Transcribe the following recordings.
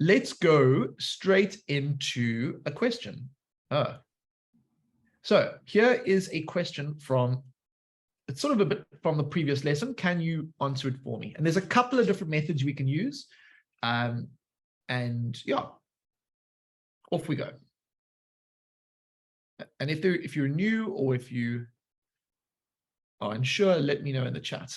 let's go straight into a question. So here is a question from, it's sort of a bit from the previous lesson. Can you answer it for me? And there's a couple of different methods we can use. And yeah, off we go. And if you're new or if you are unsure, let me know in the chat.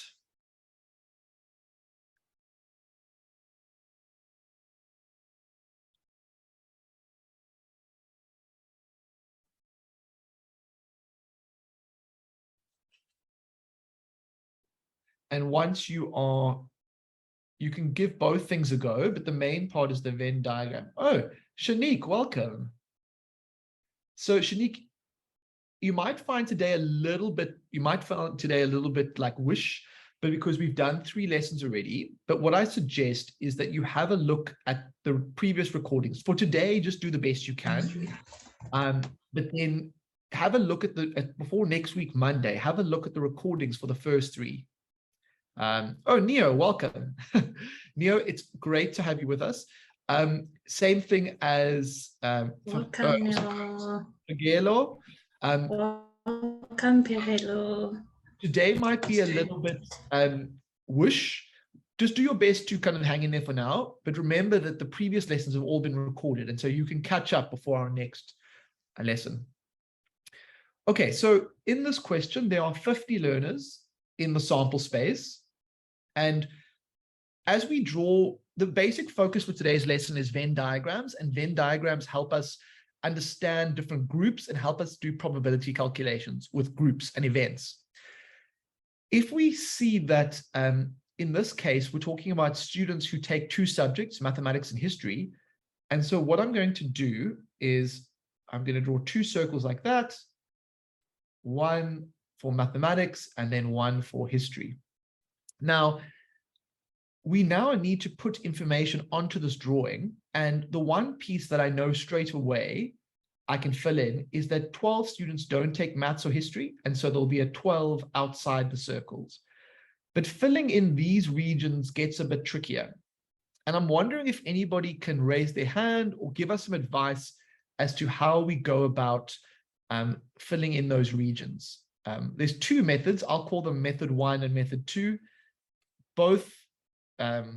And once you can give both things a go, but the main part is the Venn diagram. Oh, Shanique, welcome. So Shanique, you might find today a little bit like wish, but because we've done 3 lessons already. But what I suggest is that you have a look at the previous recordings. For today, just do the best you can. But then have a look at before next week, Monday, have a look at the recordings for the first 3. Oh, Neo, welcome. Neo, it's great to have you with us. Same thing as welcome, Pagelo. Welcome, Pagelo. Today might be a little bit whoosh. Just do your best to kind of hang in there for now. But remember that the previous lessons have all been recorded, and so you can catch up before our next lesson. Okay, so in this question, there are 50 learners in the sample space. And as we draw, the basic focus for today's lesson is Venn diagrams, and Venn diagrams help us understand different groups and help us do probability calculations with groups and events. If we see that in this case, we're talking about students who take 2 subjects, mathematics and history. And so what I'm going to do is I'm going to draw 2 circles like that, one for mathematics and then one for history. Now, we now need to put information onto this drawing. And the one piece that I know straight away I can fill in is that 12 students don't take maths or history. And so there'll be a 12 outside the circles. But filling in these regions gets a bit trickier. And I'm wondering if anybody can raise their hand or give us some advice as to how we go about filling in those regions. There's 2 methods. I'll call them method 1 and method 2. Both, it's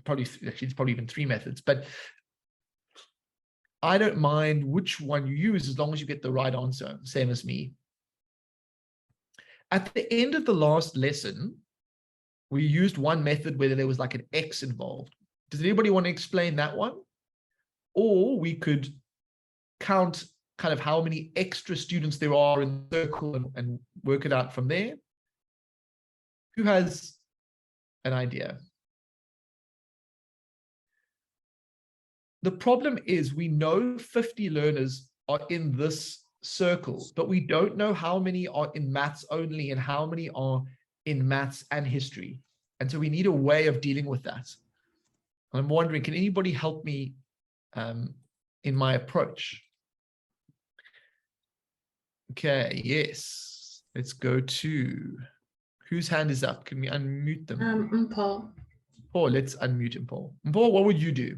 probably even 3 methods, but I don't mind which one you use as long as you get the right answer, same as me. At the end of the last lesson, we used one method where there was like an X involved. Does anybody want to explain that one? Or we could count kind of how many extra students there are in the circle and work it out from there. Who has an idea? The problem is we know 50 learners are in this circle, but we don't know how many are in maths only and how many are in maths and history. And so we need a way of dealing with that. I'm wondering, can anybody help me in my approach? Okay, yes. Let's go to, whose hand is up? Can we unmute them? Paul. Paul, let's unmute him, Paul. Paul, what would you do?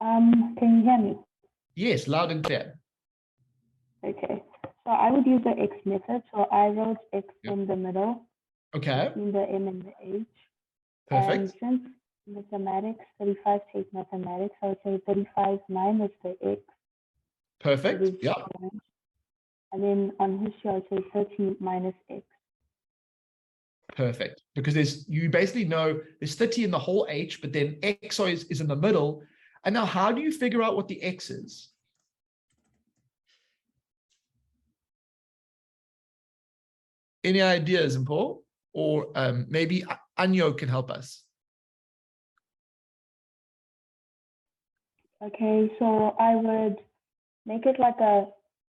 Can you hear me? Yes, loud and clear. Okay, so I would use the X method. So I wrote X in the middle. Okay. Between the M and the H. Perfect. And since mathematics, 35 take mathematics, I would say 35 minus the X. Perfect, yeah. And then on history, I would say 30 minus X. Perfect, because you basically know there's 30 in the whole H, but then X is in the middle. And now how do you figure out what the X is? Any ideas, Paul? Or maybe Anyo can help us. Okay, so I would make it like a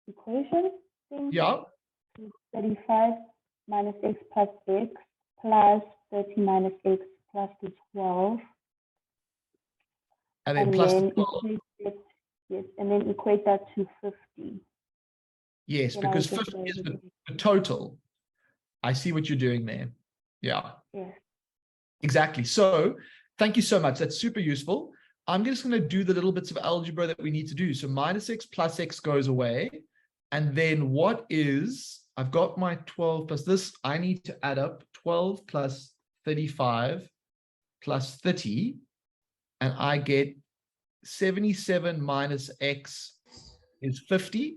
equation thing. Yeah. 35 minus X plus X plus 30 minus X plus the 12. And then plus the 12. Yes, and then equate that to 50. Yes, then because 50 is the total. I see what you're doing there. Yeah. Yes. Exactly. So Thank you so much. That's super useful. I'm just going to do the little bits of algebra that we need to do. So minus x plus x goes away. And then what is, I've got my 12 plus this, I need to add up 12 plus 35 plus 30, and I get 77 minus x is 50,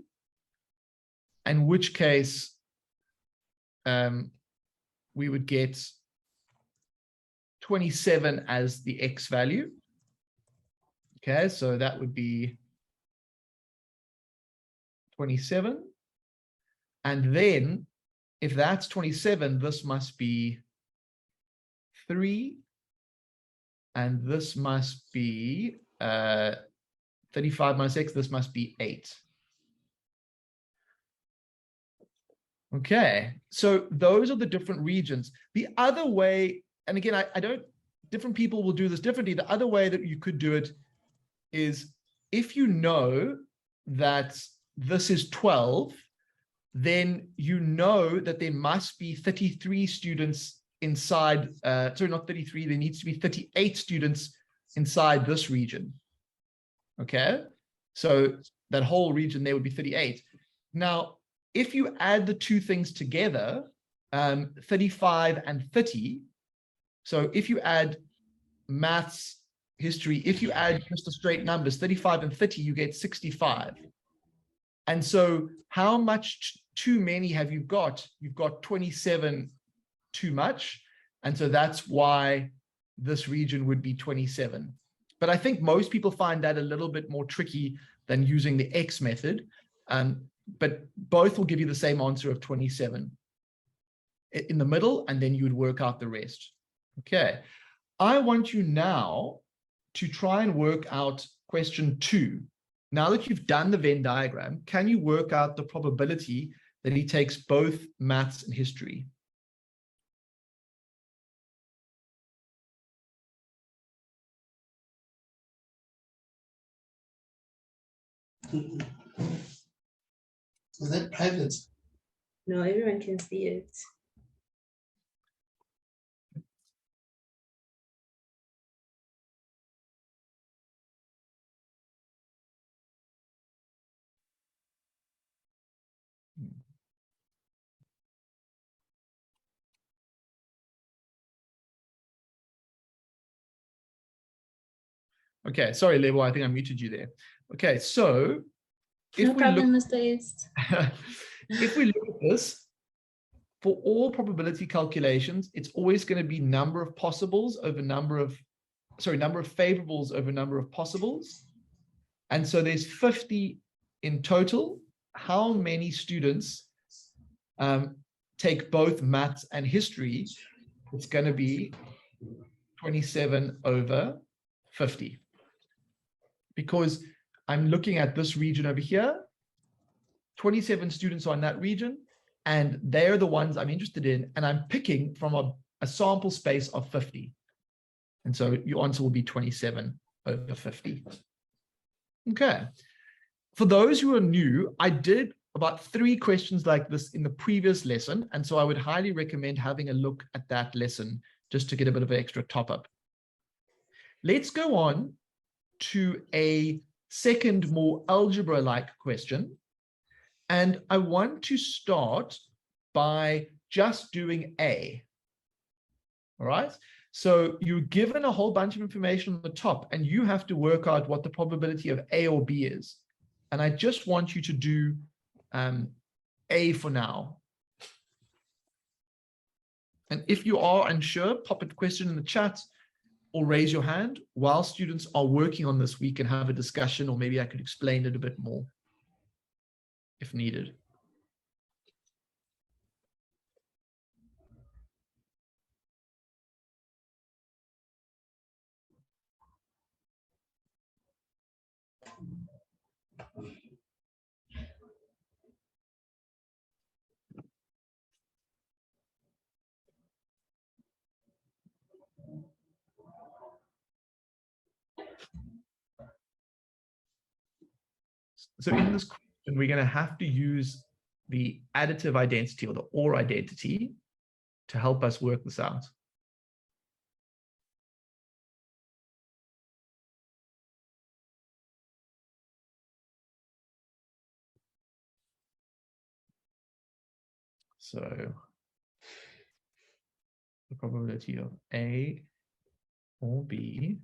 in which case we would get 27 as the x value. Okay, so that would be 27. And then if that's 27, this must be 3. And this must be 35 minus x, this must be 8. Okay, so those are the different regions. The other way, and again, I don't, different people will do this differently. The other way that you could do it is if you know that this is 12, then you know that there must be 33 students inside, sorry, not 33, there needs to be 38 students inside this region. Okay, so that whole region there would be 38. Now, if you add the two things together, 35 and 30, so if you add maths, history, if you add just the straight numbers, 35 and 30, you get 65. And so how much too many have you got? You've got 27 too much. And so that's why this region would be 27. But I think most people find that a little bit more tricky than using the X method. But both will give you the same answer of 27 in the middle, and then you would work out the rest. Okay. I want you now to try and work out question 2. Now that you've done the Venn diagram, can you work out the probability that he takes both maths and history? Is that private? No, everyone can see it. Okay, sorry, Lebo, I think I muted you there. Okay, so No problem, Mr. East. if we look at this, for all probability calculations, it's always going to be number of possibles over number of favorables over number of possibles. And so there's 50 in total. How many students take both maths and history? It's going to be 27 over 50. Because I'm looking at this region over here, 27 students are in that region, and they're the ones I'm interested in, and I'm picking from a sample space of 50. And so your answer will be 27 over 50. Okay. For those who are new, I did about 3 questions like this in the previous lesson, and so I would highly recommend having a look at that lesson just to get a bit of an extra top up. Let's go on to a second, more algebra-like question. And I want to start by just doing A. All right. So you're given a whole bunch of information on the top, and you have to work out what the probability of A or B is. And I just want you to do A for now. And if you are unsure, pop a question in the chat or raise your hand while students are working on this. We can have a discussion, or maybe I could explain it a bit more if needed. So in this question, we're going to have to use the additive identity or the OR identity to help us work this out. So the probability of A or B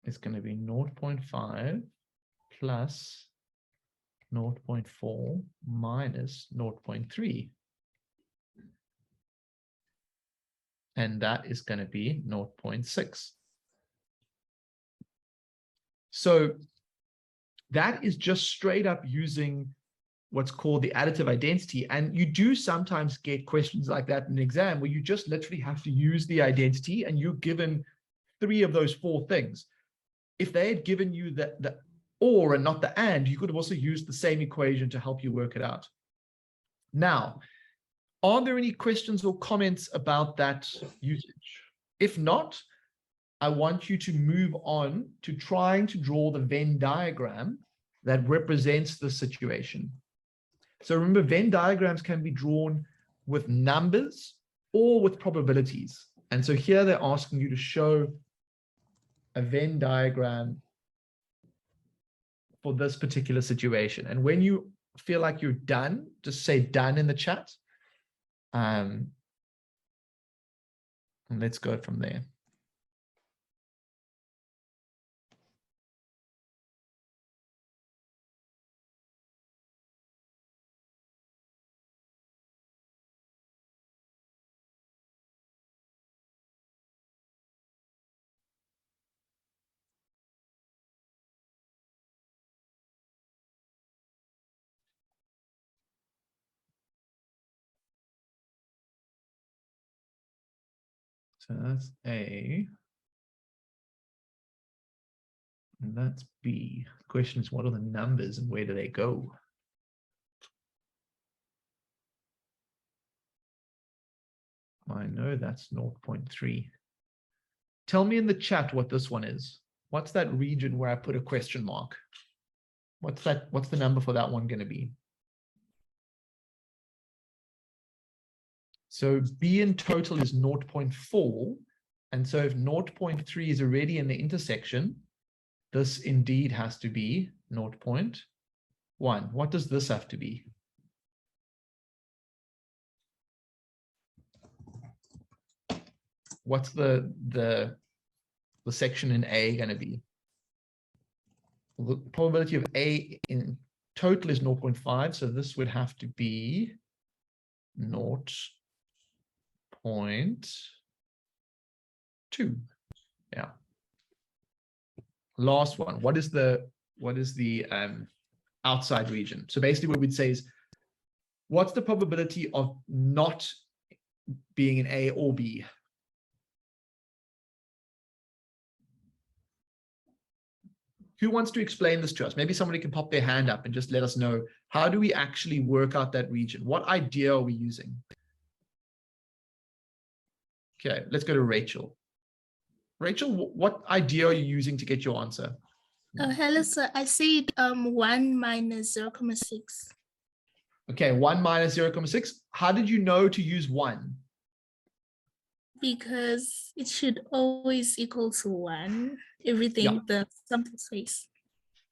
is going to be 0.5 plus 0.4 minus 0.3. And that is going to be 0.6. So that is just straight up using what's called the additive identity. And you do sometimes get questions like that in an exam where you just literally have to use the identity and you're given 3 of those 4 things. If they had given you the or and not the and, you could have also used the same equation to help you work it out. Now, are there any questions or comments about that usage? If not, I want you to move on to trying to draw the Venn diagram that represents the situation. So remember, Venn diagrams can be drawn with numbers or with probabilities. And so here they're asking you to show a Venn diagram for this particular situation. And when you feel like you're done, just say done in the chat. And let's go from there. So that's A. And that's B. The question is, what are the numbers and where do they go? I know that's 0.3. Tell me in the chat what this one is. What's that region where I put a question mark? What's that? What's the number for that one going to be? So B in total is 0.4. And so if 0.3 is already in the intersection, this indeed has to be 0.1. What does this have to be? What's the section in A going to be? The probability of A in total is 0.5. So this would have to be 0.2. Yeah. Last one. What is the outside region? So basically what we'd say is, what's the probability of not being in A or B? Who wants to explain this to us? Maybe somebody can pop their hand up and just let us know, how do we actually work out that region? What idea are we using? Okay, let's go to Rachel. Rachel, what idea are you using to get your answer? Hello, sir. I see 1 minus 0.6. Okay, 1 minus 0.6. How did you know to use 1? Because it should always equal to 1. Everything, the sample space.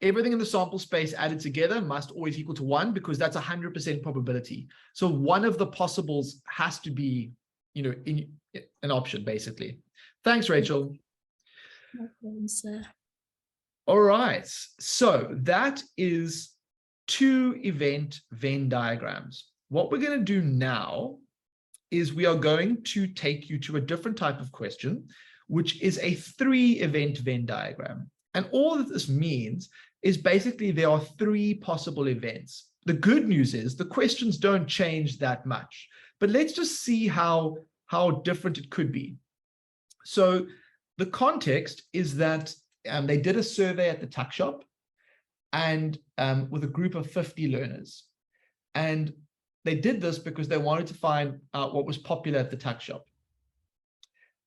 Everything in the sample space added together must always equal to 1 because that's 100% probability. So one of the possibles has to be, in an option, basically. Thanks, Rachel. No problem, sir. All right. So that is 2 event Venn diagrams. What we're going to do now is we are going to take you to a different type of question, which is a 3 event Venn diagram. And all that this means is basically there are 3 possible events. The good news is the questions don't change that much, but let's just see how different it could be. So the context is that they did a survey at the tuck shop and with a group of 50 learners. And they did this because they wanted to find out what was popular at the tuck shop.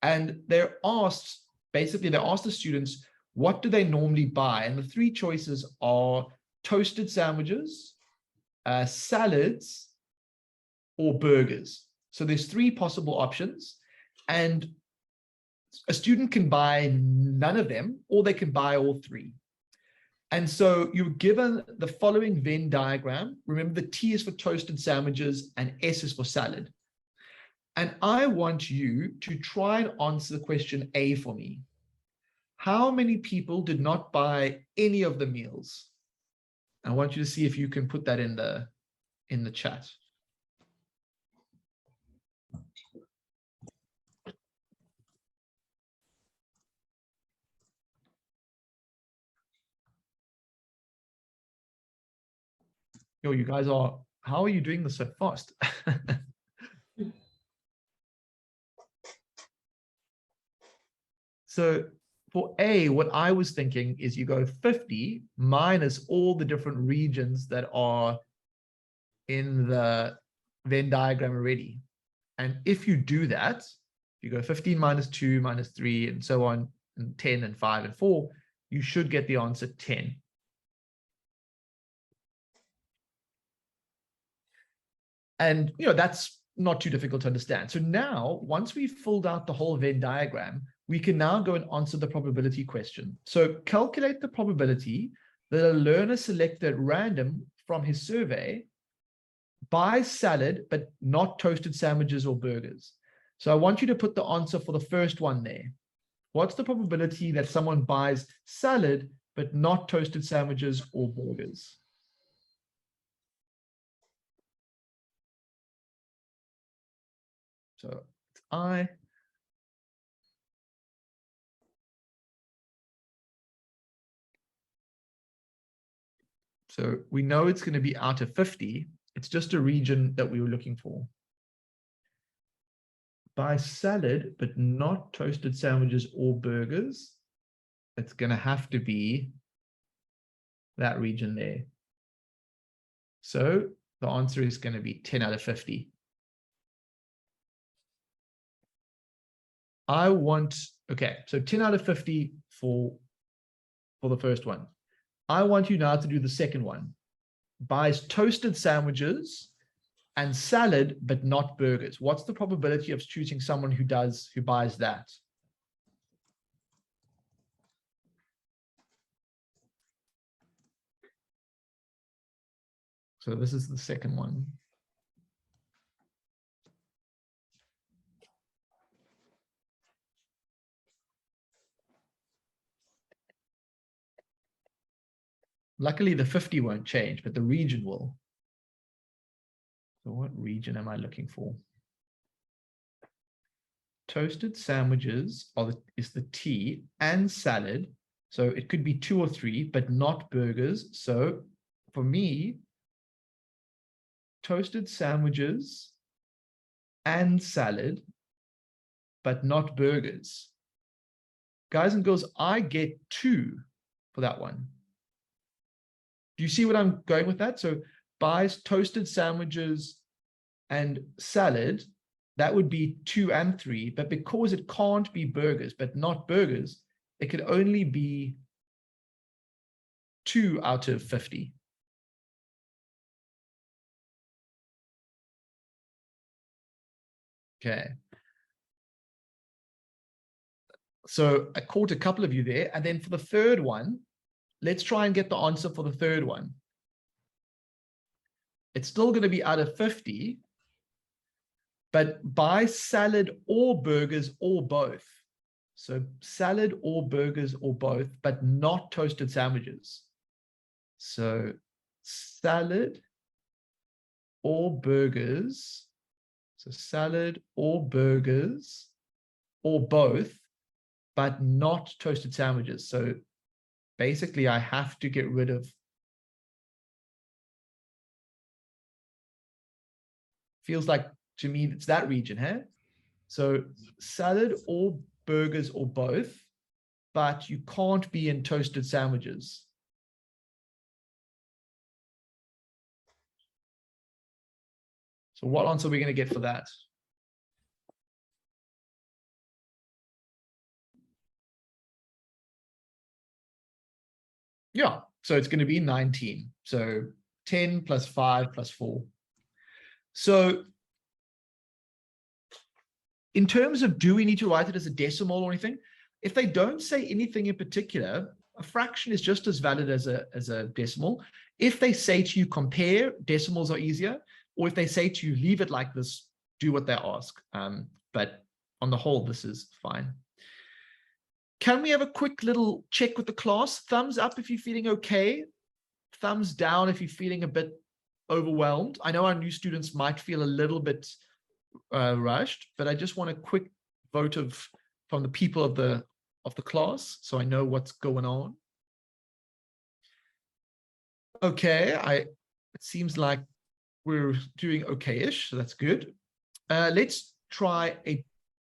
And they asked the students, what do they normally buy? And the 3 choices are toasted sandwiches, salads, or burgers. So there's 3 possible options. And a student can buy none of them, or they can buy all 3. And so you're given the following Venn diagram. Remember, the T is for toasted sandwiches and S is for salad. And I want you to try and answer the question A for me. How many people did not buy any of the meals? I want you to see if you can put that in the chat. Yo, you guys are, how are you doing this so fast? So for A, what I was thinking is you go 50 minus all the different regions that are in the Venn diagram already. And if you do that, you go 15 minus 2 minus 3 and so on, and 10 and 5 and 4, you should get the answer 10. And that's not too difficult to understand. So now, once we've filled out the whole Venn diagram, we can now go and answer the probability question. So calculate the probability that a learner selected at random from his survey buys salad, but not toasted sandwiches or burgers. So I want you to put the answer for the first one there. What's the probability that someone buys salad, but not toasted sandwiches or burgers? So it's I. So we know it's going to be out of 50. It's just a region that we were looking for. Buy salad, but not toasted sandwiches or burgers. It's going to have to be that region there. So the answer is going to be 10 out of 50. I want, okay, so 10 out of 50 for the first one. I want you now to do the second one. Buys toasted sandwiches and salad, but not burgers. What's the probability of choosing someone who buys that? So this is the second one. Luckily, the 50 won't change, but the region will. So what region am I looking for? Toasted sandwiches is the T and salad. So it could be 2 or 3, but not burgers. So for me, toasted sandwiches and salad, but not burgers. Guys and girls, I get 2 for that one. Do you see what I'm going with that? So buys toasted sandwiches and salad, that would be 2 and 3, but because it can't be burgers, but not burgers, it could only be 2 out of 50. Okay. So I caught a couple of you there. And then for the third one, let's try and get the answer for the third one. It's still going to be out of 50, but buy salad or burgers or both. So salad or burgers or both, but not toasted sandwiches. So salad or burgers. So salad or burgers or both, but not toasted sandwiches. So basically I have to get rid of, feels like to me it's that region, huh? So salad or burgers or both, but you can't be in toasted sandwiches. So what answer are we going to get for that? Yeah, so it's going to be 19. So 10 plus 5 plus 4. So in terms of, do we need to write it as a decimal or anything? If they don't say anything in particular, a fraction is just as valid as a decimal. If they say to you compare, decimals are easier, or if they say to you leave it like this, do what they ask. But on the whole, this is fine. Can we have a quick little check with the class? Thumbs up if you're feeling okay. Thumbs down if you're feeling a bit overwhelmed. I know our new students might feel a little bit rushed, but I just want a quick vote from the people of the class, so I know what's going on. Okay, it seems like we're doing okay-ish, so that's good. Let's try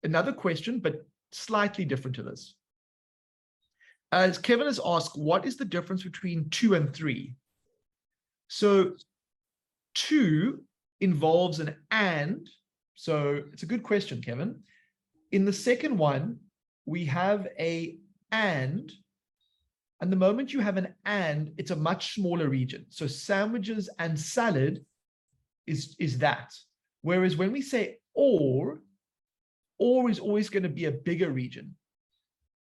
another question, but slightly different to this. As Kevin has asked, what is the difference between 2 and 3? So 2 involves an and, so it's a good question, Kevin. In the second one, we have a and the moment you have an and, it's a much smaller region. So sandwiches and salad is that. Whereas when we say or is always going to be a bigger region.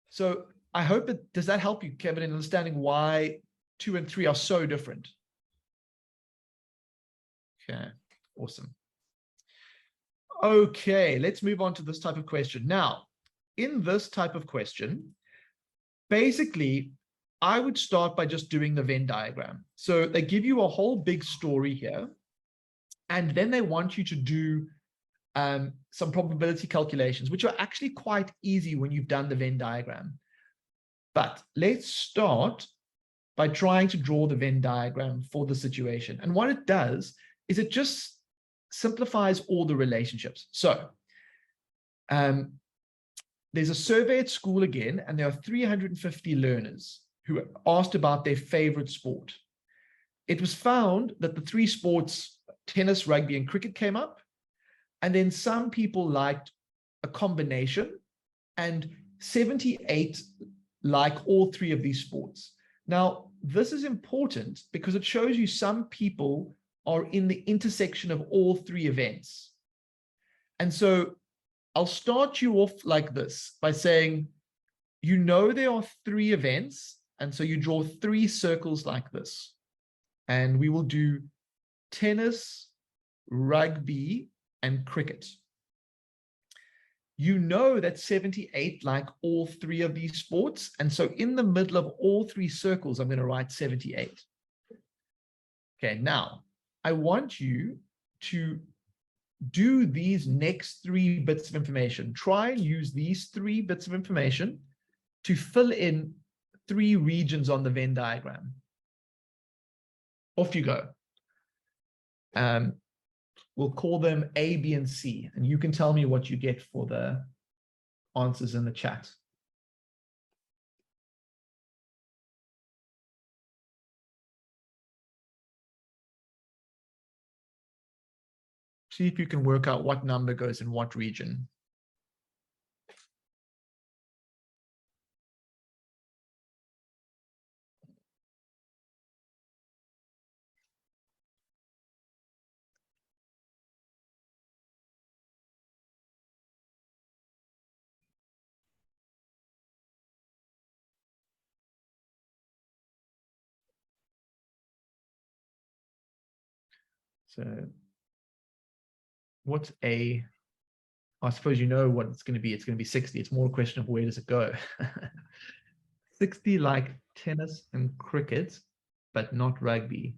So I hope does that help you, Kevin, in understanding why 2 and 3 are so different? Okay, awesome. Okay, let's move on to this type of question. Now, in this type of question, basically, I would start by just doing the Venn diagram. So they give you a whole big story here, and then they want you to do some probability calculations, which are actually quite easy when you've done the Venn diagram. But let's start by trying to draw the Venn diagram for the situation. And what it does is it just simplifies all the relationships. So there's a survey at school again, and there are 350 learners who asked about their favorite sport. It was found that the 3 sports, tennis, rugby, and cricket, came up. And then some people liked a combination, and 78 like all 3 of these sports. Now, this is important because it shows you some people are in the intersection of all 3 events. And so I'll start you off like this by saying, you know, there are 3 events. And so you draw 3 circles like this. And we will do tennis, rugby, and cricket. You know that 78 like all 3 of these sports. And so in the middle of all 3 circles, I'm going to write 78. Okay, now I want you to do these next 3 bits of information. Try and use these 3 bits of information to fill in 3 regions on the Venn diagram. Off you go. We'll call them A, B, and C, and you can tell me what you get for the answers in the chat. See if you can work out what number goes in what region. So what's A? I suppose you know what it's going to be. It's going to be 60. It's more a question of where does it go? 60 like tennis and cricket, but not rugby.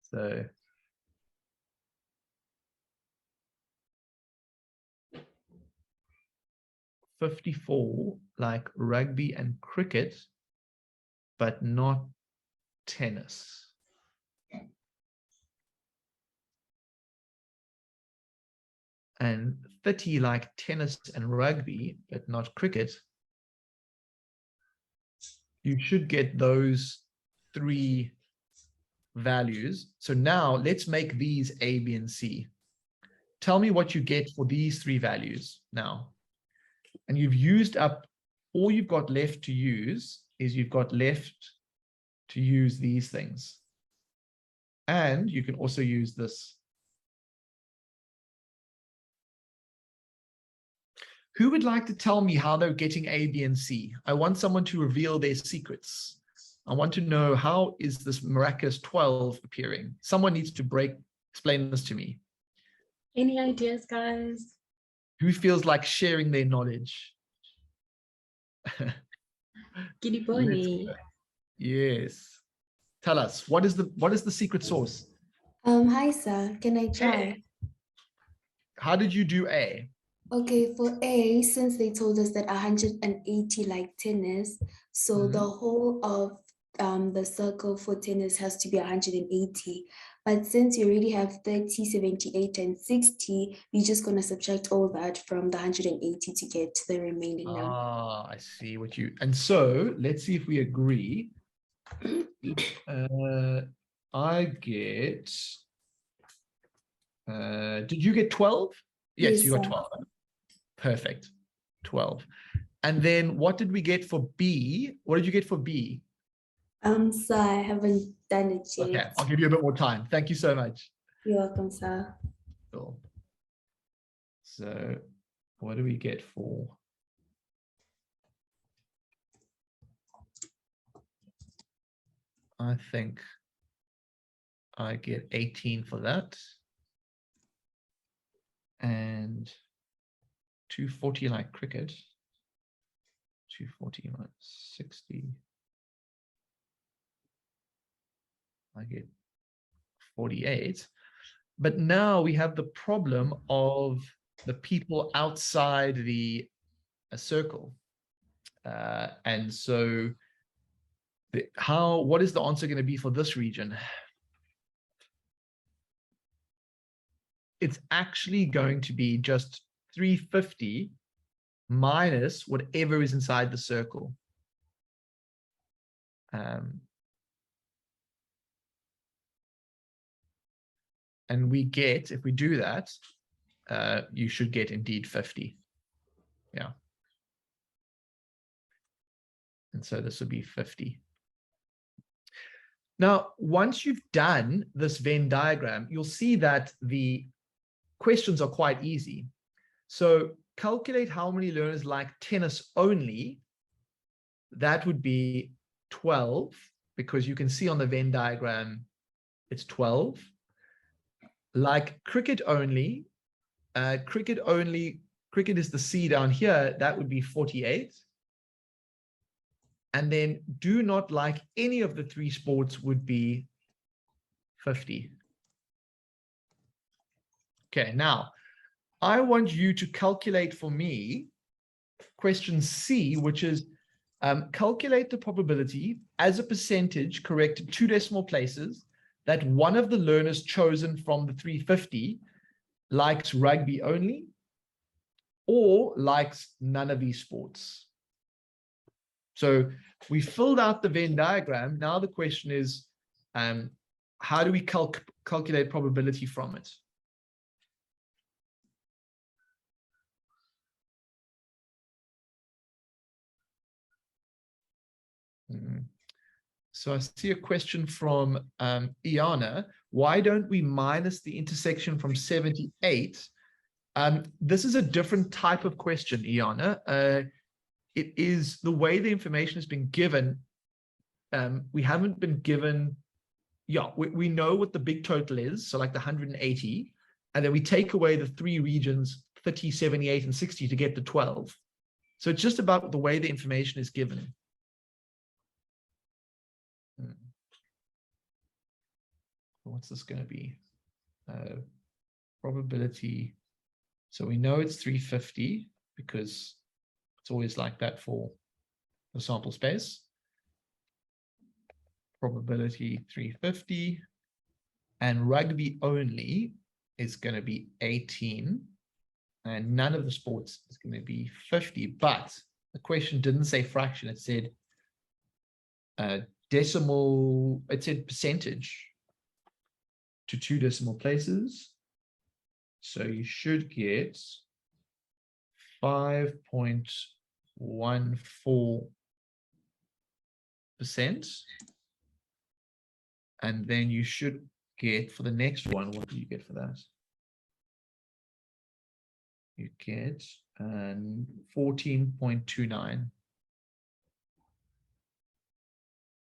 So $54 like rugby and cricket, but not tennis. And 30 like tennis and rugby, but not cricket. You should get those 3 values. So now let's make these A, B, and C. Tell me what you get for these 3 values now. And you've used up, all you've got left to use is you've got left to use these things. And you can also use this. Who would like to tell me how they're getting A, B, and C? I want someone to reveal their secrets. I want to know, how is this miraculous 12 appearing? Someone needs to explain this to me. Any ideas, guys? Who feels like sharing their knowledge? Giddy Pony. Yes. Tell us, what is the secret sauce? Hi, sir. Can I try? Hey. How did you do A? Okay, for A, since they told us that 180 like tennis, so the whole of the circle for tennis has to be 180. But since you already have 30, 78, and 60, we're just going to subtract all that from the 180 to get the remaining number. Ah, I see what you... And so, let's see if we agree. I get... did you get 12? Yes, Yes, you got sir. 12. Perfect. 12. And then what did we get for B? What did you get for B? Sir, I haven't done it yet. Okay, I'll give you a bit more time. Thank you so much. You're welcome, sir. Cool. So what do we get for? I think I get 18 for that. And 240 like cricket. 240 minus 60. I get 48. But now we have the problem of the people outside the circle. And so what is the answer going to be for this region? It's actually going to be just 350 minus whatever is inside the circle. And we get, if we do that, you should get indeed 50. Yeah. And so this would be 50. Now, once you've done this Venn diagram, you'll see that the questions are quite easy. So calculate how many learners like tennis only. That would be 12, because you can see on the Venn diagram, it's 12. Like cricket only, cricket is the C down here, that would be 48. And then do not like any of the three sports would be 50. Okay, now I want you to calculate for me question C, which is calculate the probability as a percentage corrected 2 decimal places that one of the learners chosen from the 350 likes rugby only or likes none of these sports. So we filled out the Venn diagram. Now the question is, how do we calculate probability from it? So I see a question from Iana. Why don't we minus the intersection from 78? This is a different type of question, Iana. It is the way the information has been given. We haven't been given, we know what the big total is, so like the 180, and then we take away the three regions, 30, 78, and 60 to get the 12. So it's just about the way the information is given. What's this going to be? Probability. So we know it's 350 because it's always like that for the sample space. Probability 350. And rugby only is going to be 18. And none of the sports is going to be 50. But the question didn't say fraction. It said decimal, it said percentage to 2 decimal places. So you should get 5.14%. And then you should get, for the next one, what do you get for that? you get 14.29.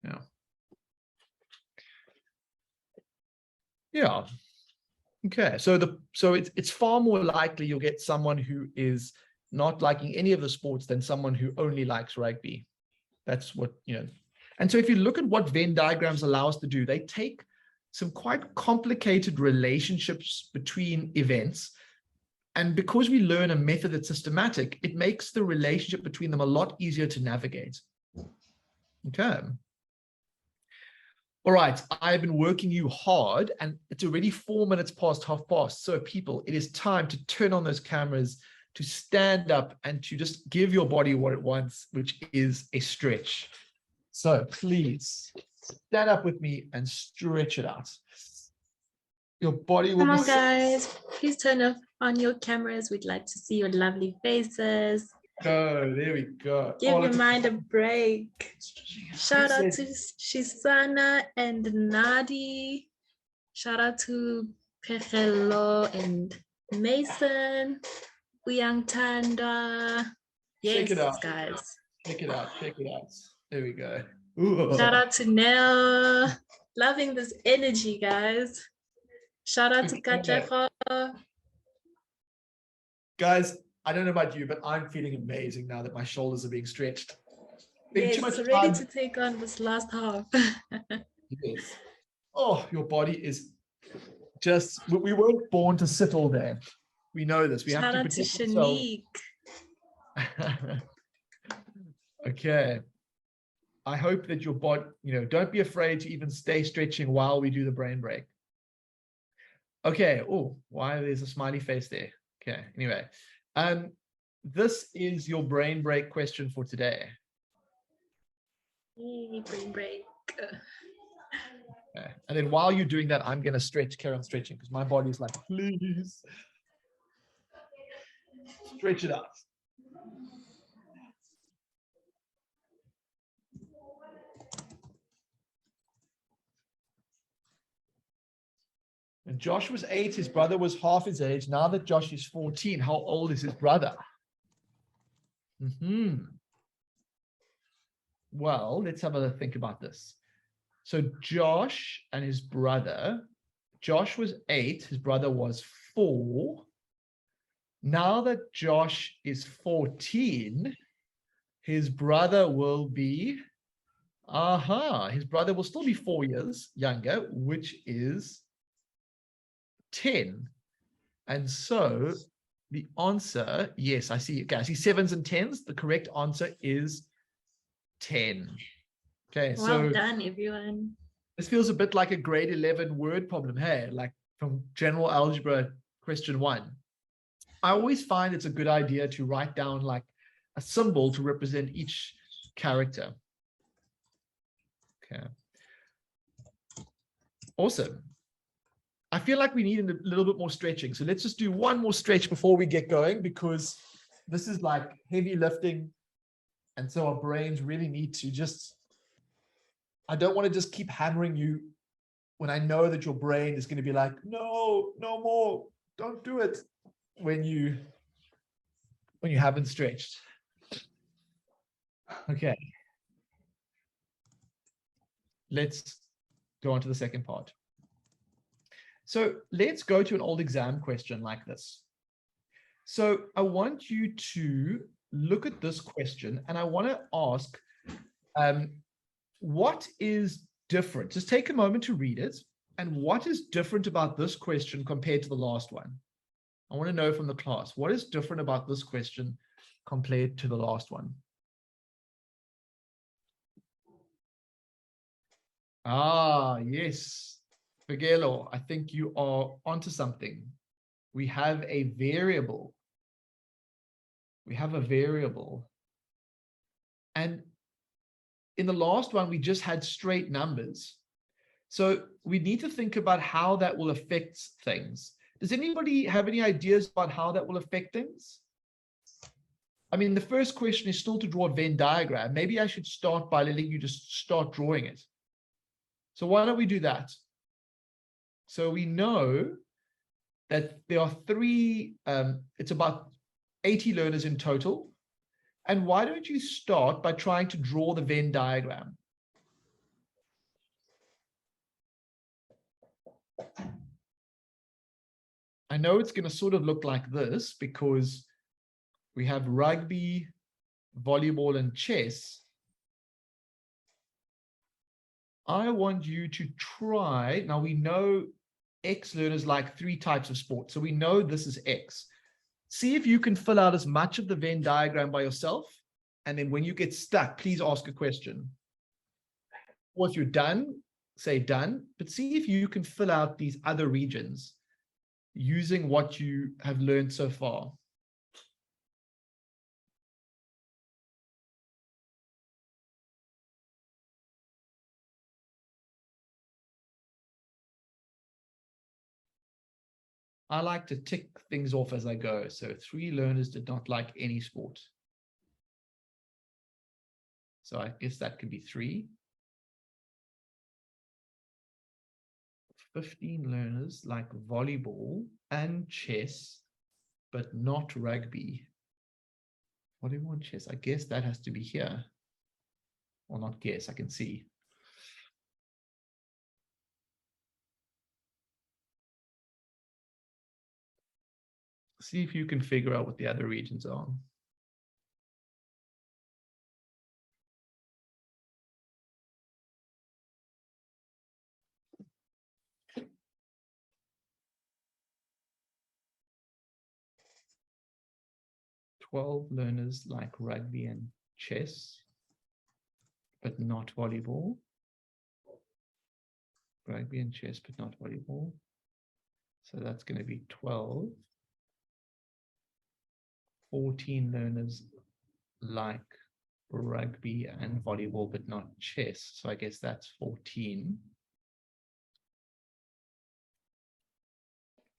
Yeah. Yeah. Okay. So it's far more likely you'll get someone who is not liking any of the sports than someone who only likes rugby. That's what, And so if you look at what Venn diagrams allow us to do, they take some quite complicated relationships between events. And because we learn a method that's systematic, it makes the relationship between them a lot easier to navigate. Okay. All right, I've been working you hard and it's already 4 minutes past 1:30. So people, it is time to turn on those cameras, to stand up and to just give your body what it wants, which is a stretch. So please stand up with me and stretch it out. Your body will Come be on, guys. Please turn on your cameras. We'd like to see your lovely faces. Go. There we go. Give Oh, your look. mind a break. Shout out to Says- Shisana and Nadi. Shout out to Pechelo and Mason. Uyang Tanda. Check Yes, it out. guys. Check it out. Check it out. There we go. Ooh. Shout out to Nell. Loving this energy, guys. Shout out to Katleho. Guys, I don't know about you, but I'm feeling amazing now that my shoulders are being stretched. Been Yes, too much ready time. to take on this last half. Yes. Oh, your body is just, we weren't born to sit all day. We know this. We have Shout to out to protect ourselves. Shanique. Okay. I hope that your body, don't be afraid to even stay stretching while we do the brain break. Okay. Oh, why there's a smiley face there? Okay. Anyway, this is your brain break question for today. Yay, brain break. Okay. And then while you're doing that, I'm going to carry on stretching because my body's like, please stretch it out. When Josh was 8, his brother was half his age. Now that Josh is 14, how old is his brother? Well, let's have a think about this. So Josh and his brother, Josh was 8, his brother was 4. Now that Josh is 14, his brother will be, his brother will still be 4 years younger, which is 10. And so the answer, yes, I see. Okay, I see 7s and 10s. The correct answer is 10. Okay, Well so done, everyone. this feels a bit like a grade 11 word problem, hey, like from general algebra question 1. I always find it's a good idea to write down like a symbol to represent each character. Okay. Awesome. I feel like we need a little bit more stretching. So let's just do one more stretch before we get going, because this is like heavy lifting. And so our brains really need to just, I don't want to just keep hammering you when I know that your brain is going to be like, no, no more, don't do it when you haven't stretched. Okay. Let's go on to the second part. So let's go to an old exam question like this. So I want you to look at this question and I want to ask, what is different? Just take a moment to read it. And what is different about this question compared to the last one? I want to know from the class, what is different about this question compared to the last one? Yes. Figelo, I think you are onto something. We have a variable. We have a variable. And in the last one, we just had straight numbers. So we need to think about how that will affect things. Does anybody have any ideas about how that will affect things? I mean, the first question is still to draw a Venn diagram. Maybe I should start by letting you just start drawing it. So why don't we do that? So we know that there are 3, it's about 80 learners in total. And why don't you start by trying to draw the Venn diagram? I know it's going to sort of look like this because we have rugby, volleyball, and chess. I want you to try, now we know X learners like 3 types of sports, so we know this is X. See if you can fill out as much of the Venn diagram by yourself, and then when you get stuck, please ask a question. Or if you're done, say done, but see if you can fill out these other regions using what you have learned so far. I like to tick things off as I go. So 3 learners did not like any sport. So I guess that could be 3. 15 learners like volleyball and chess, but not rugby. Volleyball and chess, I guess that has to be here. Or not guess, I can see. See if you can figure out what the other regions are. "12 learners like rugby and chess, but not volleyball. Rugby and chess, but not volleyball." So that's going to be 12. 14 learners like rugby and volleyball, but not chess. So I guess that's 14.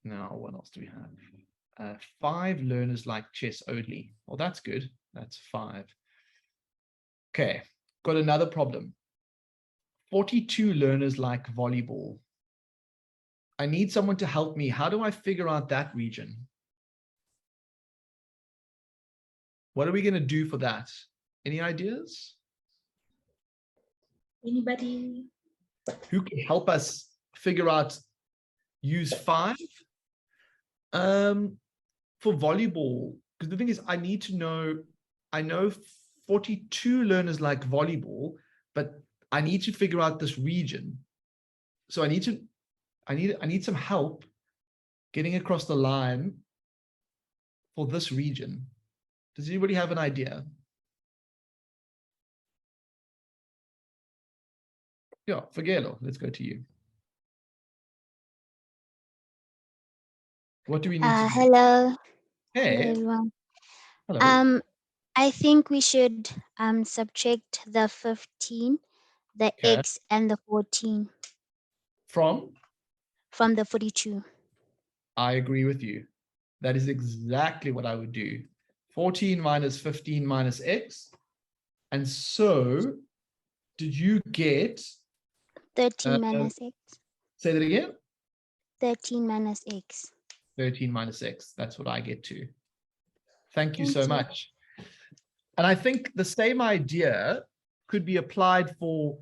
Now, what else do we have? 5 learners like chess only. Well, that's good. That's 5. Okay, got another problem. 42 learners like volleyball. I need someone to help me. How do I figure out that region? What are we going to do for that? Any ideas? Anybody? Who can help us figure out, use 5? For volleyball, because the thing is, I need to know, I know 42 learners like volleyball, but I need to figure out this region. So I need some help getting across the line for this region. Does anybody have an idea? Yeah, Fagelo, let's go to you. What do we need to do? Hello. Hey. Hello, everyone. Hello. I think we should subtract the 15, the Okay. X, and the 14 From? from the 42. I agree with you. That is exactly what I would do. 14 minus 15 minus X. And so, did you get 13 minus X. Say that again? 13 minus X. 13 minus X. That's what I get to. Thank you Thank so you. much. And I think the same idea could be applied for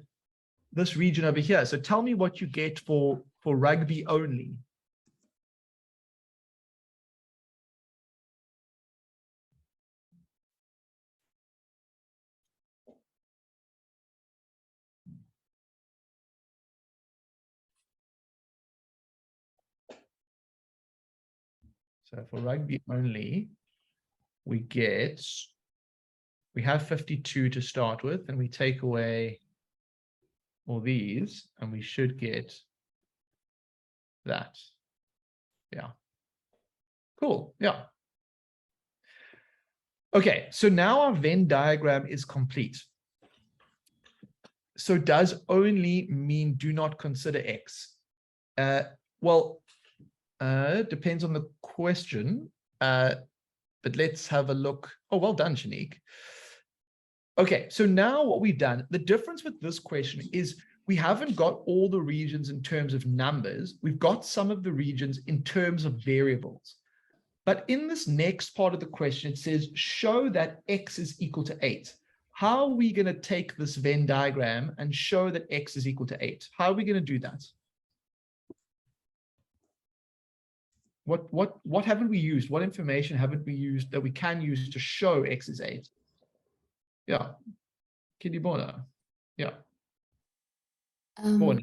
this region over here. So tell me what you get for rugby only. So for rugby only, we have 52 to start with, and we take away all these, and we should get that. Yeah. Cool. Yeah. Okay, so now our Venn diagram is complete. So does only mean do not consider X? Well, depends on the question, but let's have a look. Oh, well done, Shanique. Okay, so now what we've done, the difference with this question is we haven't got all the regions in terms of numbers. We've got some of the regions in terms of variables. But in this next part of the question, it says, show that x is equal to 8. How are we going to take this Venn diagram and show that x is equal to 8? How are we going to do that? What haven't we used? What information haven't we used that we can use to show x is 8? Yeah. Kidibona. Yeah. Born.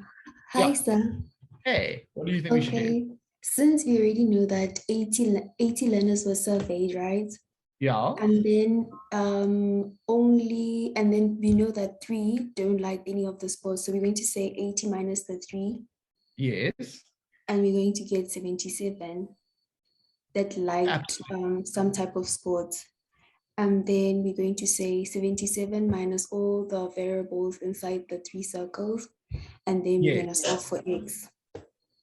Hi, Yeah. sir. Hey, what do you think we should do? Okay, since we already know that 80 learners were surveyed, right? Yeah. And then and then we know that 3 don't like any of the sports. So we're going to say 80 minus the 3. Yes. And we're going to get 77 that liked some type of sports. And then we're going to say 77 minus all the variables inside the 3 circles. And then we're going to solve for x.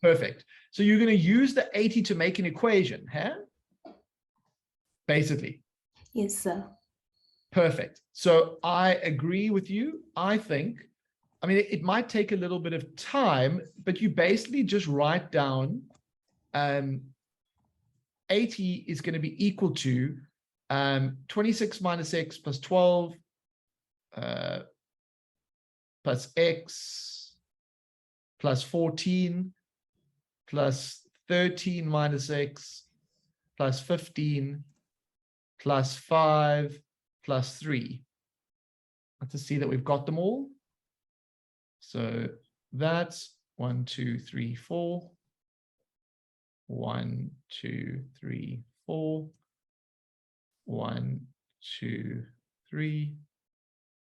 Perfect. So you're going to use the 80 to make an equation, huh? Basically. Yes, sir. Perfect. So I agree with you. I think, I mean, it might take a little bit of time, but you basically just write down 80 is going to be equal to 26 minus x plus 12 plus x plus 14 plus 13 minus x plus 15 plus 5 plus 3. Let's see that we've got them all. So that's 1, 2, 3, 4. 1, 2, 3, 4. 1, 2, 3.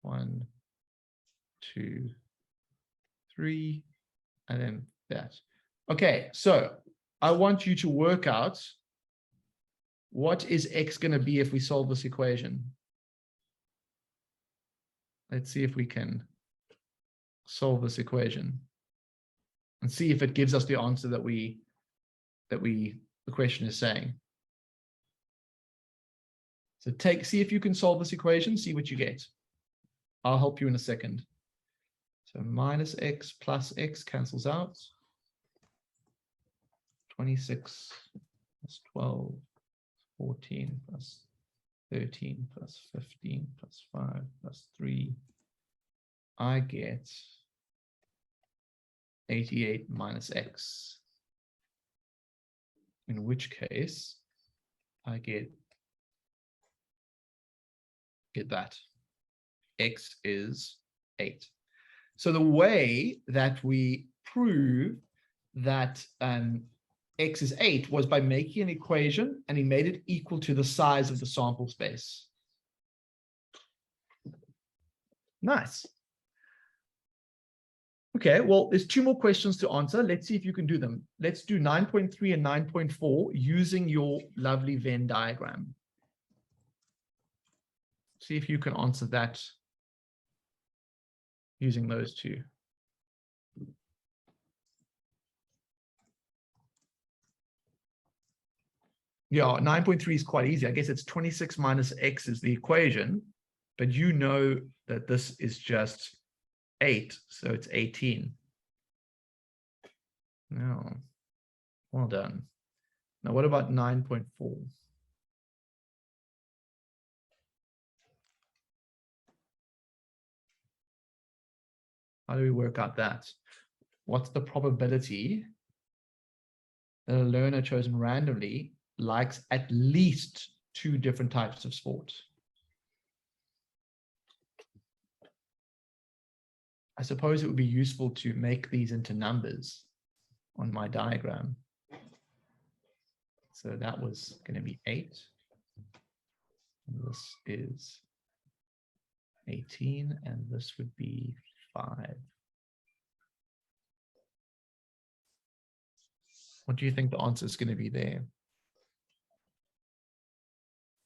1, 2, 3. And then that. Okay, so I want you to work out what is x going to be if we solve this equation. Let's see if we can solve this equation and see if it gives us the answer that the question is saying. So see if you can solve this equation, see what you get. I'll help you in a second. So minus x plus x cancels out. 26 plus 12, 14 plus 13 plus 15 plus 5 plus 3. I get 88 minus x. In which case, I get that. X is 8. So the way that we prove that x is 8 was by making an equation, and he made it equal to the size of the sample space. Nice. Okay, well, there's 2 more questions to answer. Let's see if you can do them. Let's do 9.3 and 9.4 using your lovely Venn diagram. See if you can answer that using those 2. Yeah, 9.3 is quite easy. I guess it's 26 minus x is the equation, but you know that this is just 8, so it's 18. No, well done. Now, what about 9.4? How do we work out that? What's the probability that a learner chosen randomly likes at least 2 different types of sport? I suppose it would be useful to make these into numbers on my diagram. So that was going to be 8. And this is 18, and this would be 5. What do you think the answer is going to be there?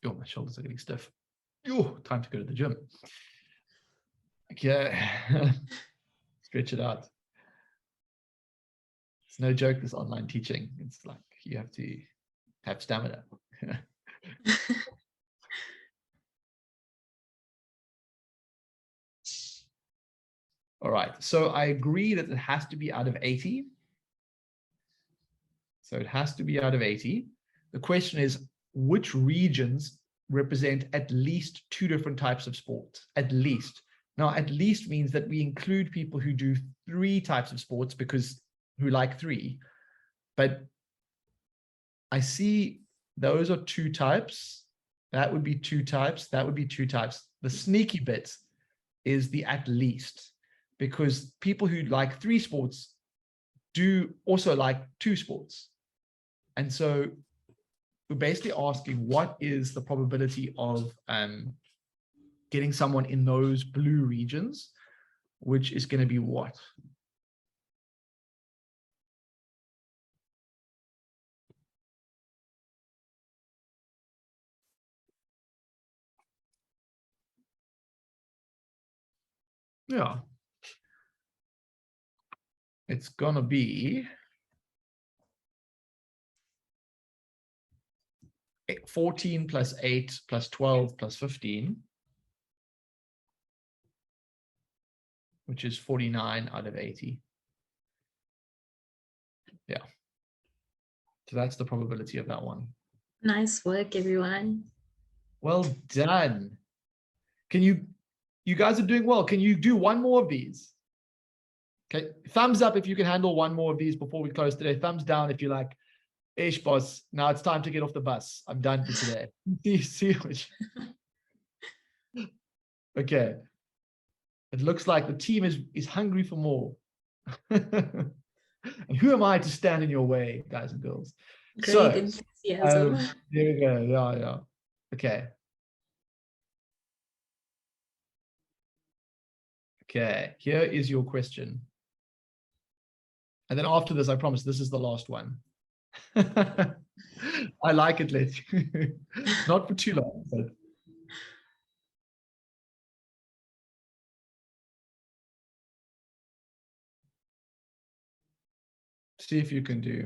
Oh, my shoulders are getting stiff. Oh, time to go to the gym. Okay. Stretch it out. It's no joke, this online teaching. It's like you have to have stamina. All right, so I agree that it has to be out of 80. So it has to be out of 80. The question is, which regions represent at least 2 different types of sports? At least. Now, at least means that we include people who do 3 types of sports because who like 3. But I see those are 2 types. That would be 2 types. That would be 2 types. The sneaky bit is the at least, because people who like 3 sports do also like 2 sports. And so we're basically asking, what is the probability of getting someone in those blue regions, which is going to be what? Yeah. It's going to be 14 plus 8 plus 12 plus 15, which is 49 out of 80. Yeah. So that's the probability of that one. Nice work, everyone. Well done. Can you guys are doing well. Can you do one more of these? Okay. Thumbs up if you can handle one more of these before we close today. Thumbs down if you're like, ish, boss, now it's time to get off the bus. I'm done for today. See what okay. It looks like the team is hungry for more. And who am I to stand in your way, guys and girls? Great enthusiasm. There we go. Yeah. Okay. Okay, here is your question. And then after this, I promise this is the last one. I like it, Let's not for too long, but see if you can do.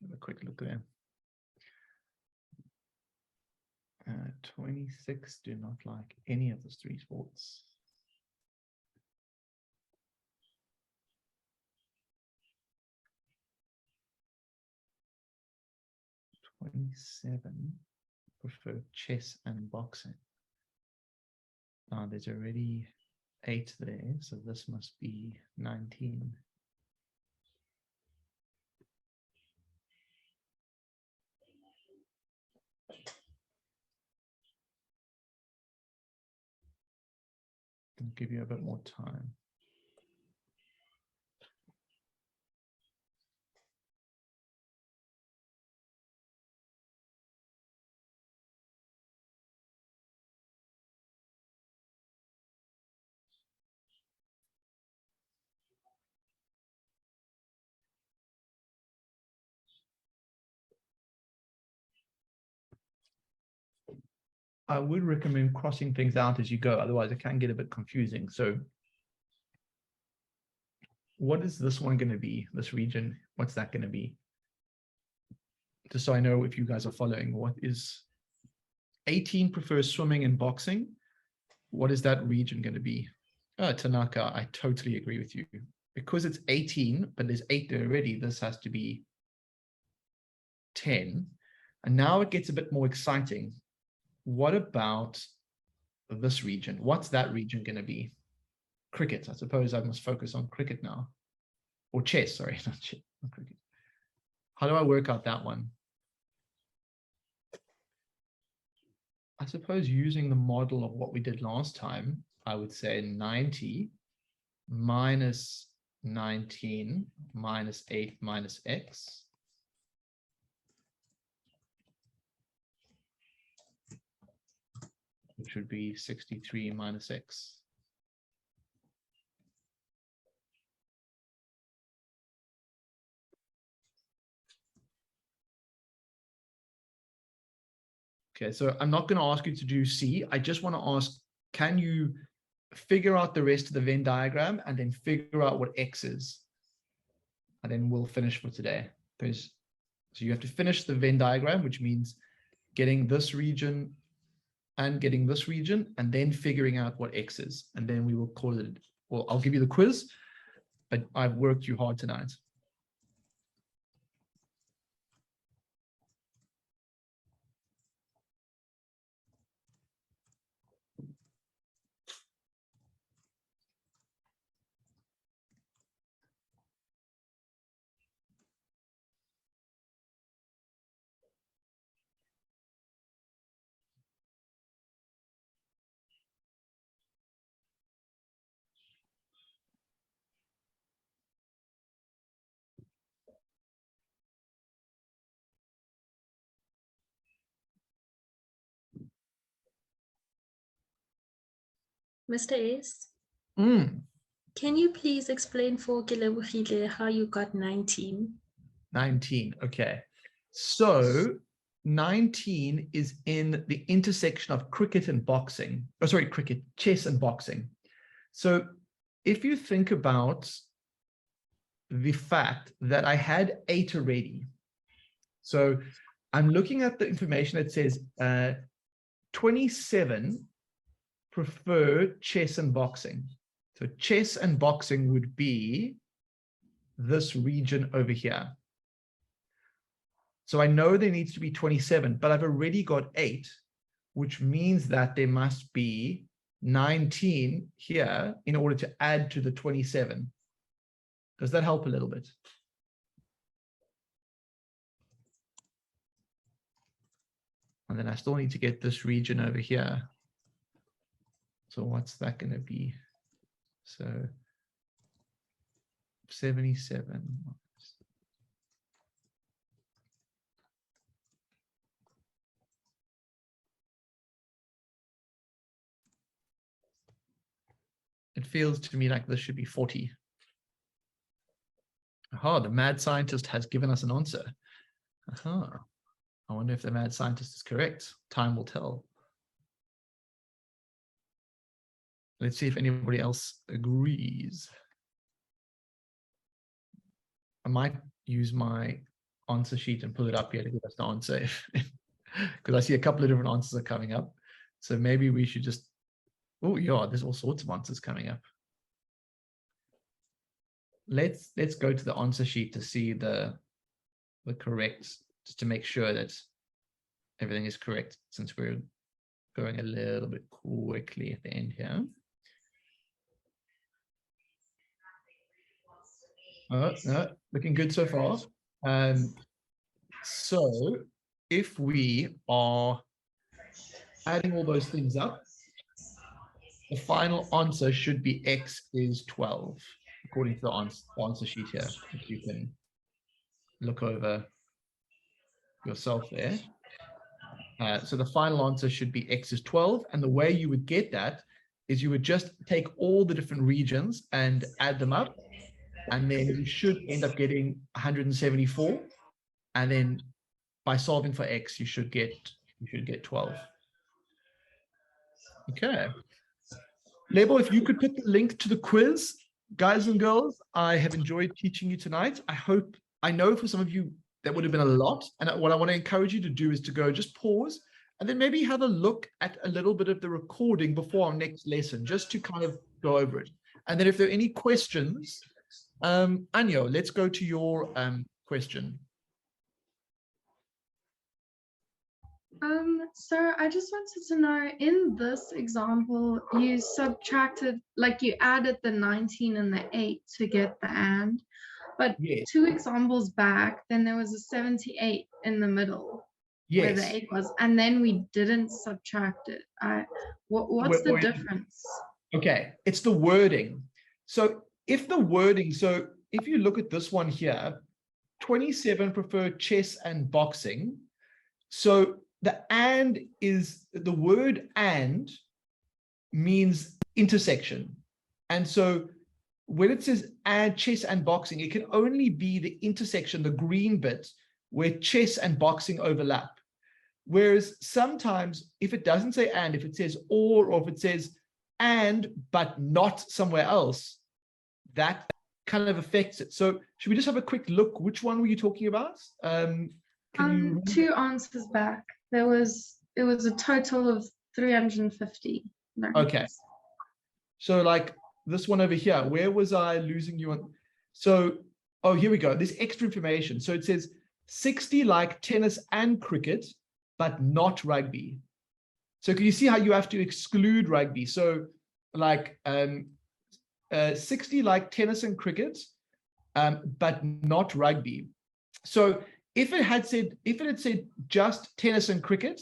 Have a quick look there. 26 do not like any of the 3 sports. "27 prefer chess and boxing." There's already 8 there, so this must be 19. I'll give you a bit more time. I would recommend crossing things out as you go, otherwise it can get a bit confusing. So what is this one going to be, this region? What's that going to be? Just so I know if you guys are following, what is 18 prefers swimming and boxing? What is that region going to be? Tanaka, I totally agree with you. Because it's 18, but there's 8 there already, this has to be 10. And now it gets a bit more exciting. What about this region? What's that region going to be? Cricket. I suppose I must focus on cricket now. or chess, sorry, not chess, not cricket. How do I work out that one? I suppose using the model of what we did last time, I would say 90 minus 19 minus 8 minus x. Which would be 63 minus x. Okay, so I'm not going to ask you to do C. I just want to ask, can you figure out the rest of the Venn diagram and then figure out what X is? And then we'll finish for today. So you have to finish the Venn diagram, which means getting this region and getting this region, and then figuring out what X is. And then we will call it, well, I'll give you the quiz, but I've worked you hard tonight. Mr. Ace, Mm, can you please explain for Kelebogile how you got 19? 19, okay. So 19 is in the intersection of cricket and boxing. Oh, sorry, cricket, chess and boxing. So if you think about the fact that I had 8 already, so I'm looking at the information that says 27 prefer chess and boxing. So chess and boxing would be this region over here. So I know there needs to be 27, but I've already got 8, which means that there must be 19 here in order to add to the 27. Does that help a little bit? And then I still need to get this region over here. So what's that going to be? So 77. It feels to me like this should be 40. Aha, the mad scientist has given us an answer. Aha. I wonder if the mad scientist is correct. Time will tell. Let's see if anybody else agrees. I might use my answer sheet and pull it up here to give us the answer, because I see a couple of different answers are coming up. So maybe we should just, oh yeah, there's all sorts of answers coming up. Let's go to the answer sheet to see the correct, just to make sure that everything is correct, since we're going a little bit quickly at the end here. Oh, no, looking good so far. So if we are adding all those things up, the final answer should be X is 12, according to the answer sheet here, if you can look over yourself there. So the final answer should be X is 12. And the way you would get that is you would just take all the different regions and add them up. And then you should end up getting 174. And then by solving for X, you should get 12. Okay. Lebo, if you could put the link to the quiz, guys and girls, I have enjoyed teaching you tonight. I know for some of you that would have been a lot. And what I want to encourage you to do is to go just pause and then maybe have a look at a little bit of the recording before our next lesson, just to kind of go over it. And then if there are any questions, Anyo, let's go to your question. So I just wanted to know, in this example, you subtracted, like you added the 19 and the 8 to get the and. But Yes. 2 examples back, then there was a 78 in the middle where the Yes. 8 was, and then we didn't subtract it. What's the Wait. difference? Okay, it's the wording. So if you look at this one here, 27 prefer chess and boxing. So the word and means intersection. And so when it says and chess and boxing, it can only be the intersection, the green bit, where chess and boxing overlap. Whereas sometimes if it doesn't say and, if it says or if it says and but not somewhere else, that kind of affects it. So should we just have a quick look? Which one were you talking about? Can you 2 answers back, it was a total of 350. Okay. So like this one over here, where was I losing you on? So, oh, here we go. There's extra information. So it says 60 like tennis and cricket, but not rugby. So can you see how you have to exclude rugby? So like 60 like tennis and cricket, but not rugby. So if it had said just tennis and cricket,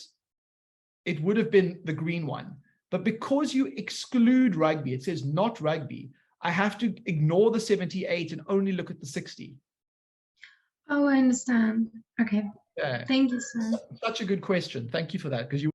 it would have been the green one. But because you exclude rugby, it says not rugby, I have to ignore the 78 and only look at the 60. Oh, I understand. Okay. Yeah. Thank you, sir. Such a good question. Thank you for that, because you